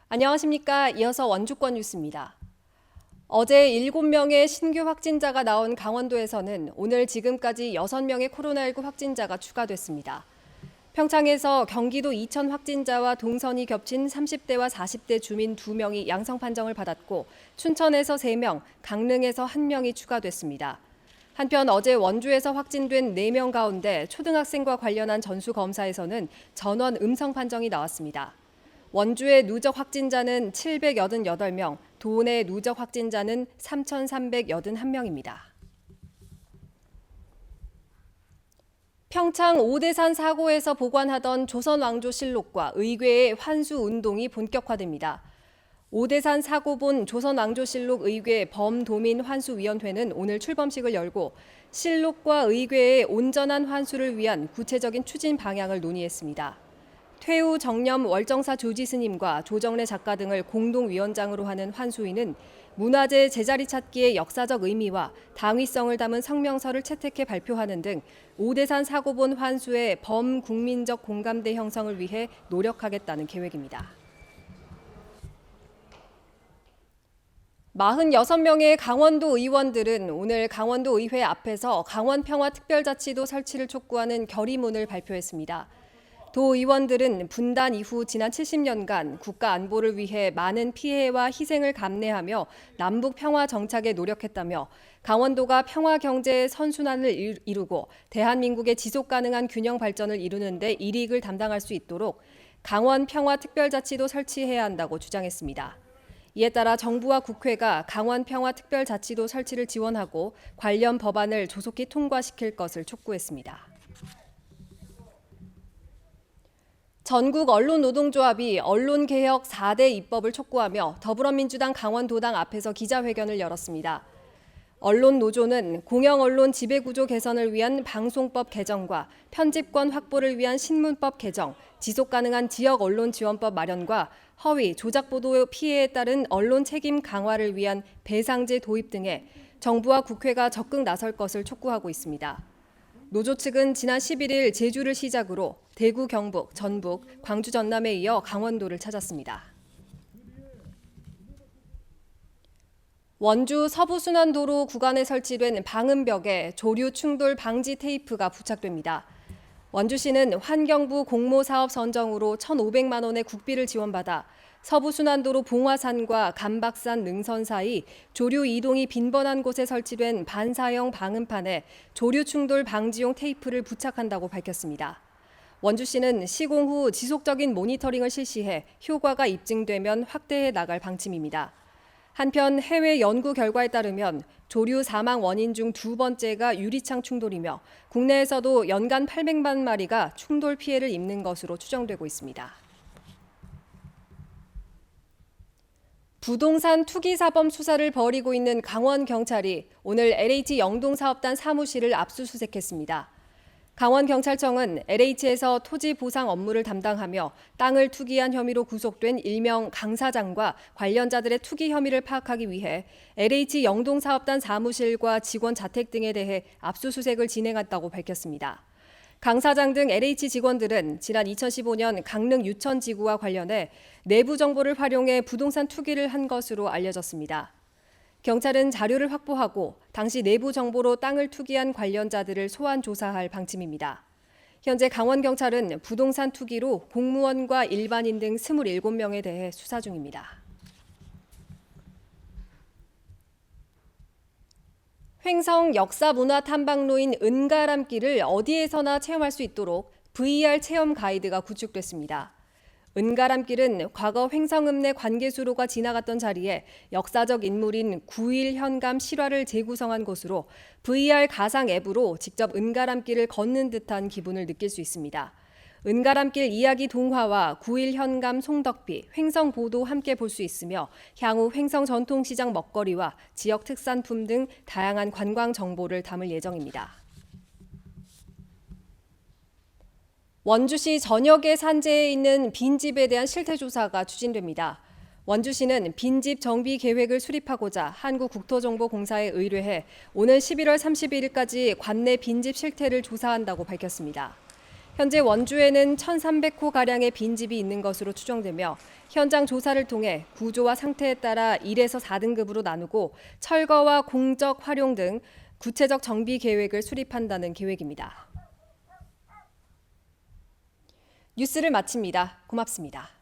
안녕하십니까. 이어서 원주권 뉴스입니다. 어제 7명의 신규 확진자가 나온 강원도에서는 오늘 지금까지 6명의 코로나19 확진자가 추가됐습니다. 평창에서 경기도 이천 확진자와 동선이 겹친 30대와 40대 주민 2명이 양성 판정을 받았고 춘천에서 3명, 강릉에서 1명이 추가됐습니다. 한편 어제 원주에서 확진된 4명 가운데 초등학생과 관련한 전수검사에서는 전원 음성 판정이 나왔습니다. 원주의 누적 확진자는 788명, 도내 누적 확진자는 3,381명입니다. 평창 오대산 사고에서 보관하던 조선왕조실록과 의궤의 환수 운동이 본격화됩니다. 오대산 사고본 조선왕조실록 의궤 범도민 환수위원회는 오늘 출범식을 열고 실록과 의궤의 온전한 환수를 위한 구체적인 추진 방향을 논의했습니다. 퇴우 정념 월정사 조지 스님과 조정래 작가 등을 공동위원장으로 하는 환수위는 문화재 제자리 찾기의 역사적 의미와 당위성을 담은 성명서를 채택해 발표하는 등 오대산 사고본 환수의 범국민적 공감대 형성을 위해 노력하겠다는 계획입니다. 46명의 강원도 의원들은 오늘 강원도 의회 앞에서 강원평화특별자치도 설치를 촉구하는 결의문을 발표했습니다. 도 의원들은 분단 이후 지난 70년간 국가 안보를 위해 많은 피해와 희생을 감내하며 남북 평화 정착에 노력했다며 강원도가 평화 경제의 선순환을 이루고 대한민국의 지속 가능한 균형 발전을 이루는 데 일익을 담당할 수 있도록 강원 평화 특별자치도 설치해야 한다고 주장했습니다. 이에 따라 정부와 국회가 강원 평화 특별자치도 설치를 지원하고 관련 법안을 조속히 통과시킬 것을 촉구했습니다. 전국 언론노동조합이 언론개혁 4대 입법을 촉구하며 더불어민주당 강원도당 앞에서 기자회견을 열었습니다. 언론노조는 공영언론 지배구조 개선을 위한 방송법 개정과 편집권 확보를 위한 신문법 개정, 지속가능한 지역언론지원법 마련과 허위, 조작보도 피해에 따른 언론 책임 강화를 위한 배상제 도입 등에 정부와 국회가 적극 나설 것을 촉구하고 있습니다. 노조 측은 지난 11일 제주를 시작으로 대구, 경북, 전북, 광주, 전남에 이어 강원도를 찾았습니다. 원주 서부순환도로 구간에 설치된 방음벽에 조류 충돌 방지 테이프가 부착됩니다. 원주시는 환경부 공모사업 선정으로 1,500만 원의 국비를 지원받아 서부순환도로 봉화산과 감박산 능선 사이 조류 이동이 빈번한 곳에 설치된 반사형 방음판에 조류 충돌 방지용 테이프를 부착한다고 밝혔습니다. 원주시는 시공 후 지속적인 모니터링을 실시해 효과가 입증되면 확대해 나갈 방침입니다. 한편 해외 연구 결과에 따르면 조류 사망 원인 중 2번째가 유리창 충돌이며 국내에서도 연간 800만 마리가 충돌 피해를 입는 것으로 추정되고 있습니다. 부동산 투기 사범 수사를 벌이고 있는 강원경찰이 오늘 LH 영동사업단 사무실을 압수수색했습니다. 강원경찰청은 LH에서 토지 보상 업무를 담당하며 땅을 투기한 혐의로 구속된 일명 강 사장과 관련자들의 투기 혐의를 파악하기 위해 LH 영동사업단 사무실과 직원 자택 등에 대해 압수수색을 진행했다고 밝혔습니다. 강 사장 등 LH 직원들은 지난 2015년 강릉 유천지구와 관련해 내부 정보를 활용해 부동산 투기를 한 것으로 알려졌습니다. 경찰은 자료를 확보하고 당시 내부 정보로 땅을 투기한 관련자들을 소환 조사할 방침입니다. 현재 강원경찰은 부동산 투기로 공무원과 일반인 등 27명에 대해 수사 중입니다. 횡성 역사문화탐방로인 은가람길을 어디에서나 체험할 수 있도록 VR 체험 가이드가 구축됐습니다. 은가람길은 과거 횡성읍내 관계수로가 지나갔던 자리에 역사적 인물인 9.1 현감 실화를 재구성한 곳으로 VR 가상 앱으로 직접 은가람길을 걷는 듯한 기분을 느낄 수 있습니다. 은가람길 이야기 동화와 9.1 현감 송덕비, 횡성보도 함께 볼 수 있으며 향후 횡성 전통시장 먹거리와 지역 특산품 등 다양한 관광 정보를 담을 예정입니다. 원주시 전역의 산재에 있는 빈집에 대한 실태조사가 추진됩니다. 원주시는 빈집 정비 계획을 수립하고자 한국국토정보공사에 의뢰해 오는 11월 31일까지 관내 빈집 실태를 조사한다고 밝혔습니다. 현재 원주에는 1,300호가량의 빈집이 있는 것으로 추정되며 현장 조사를 통해 구조와 상태에 따라 1에서 4등급으로 나누고 철거와 공적 활용 등 구체적 정비 계획을 수립한다는 계획입니다. 뉴스를 마칩니다. 고맙습니다.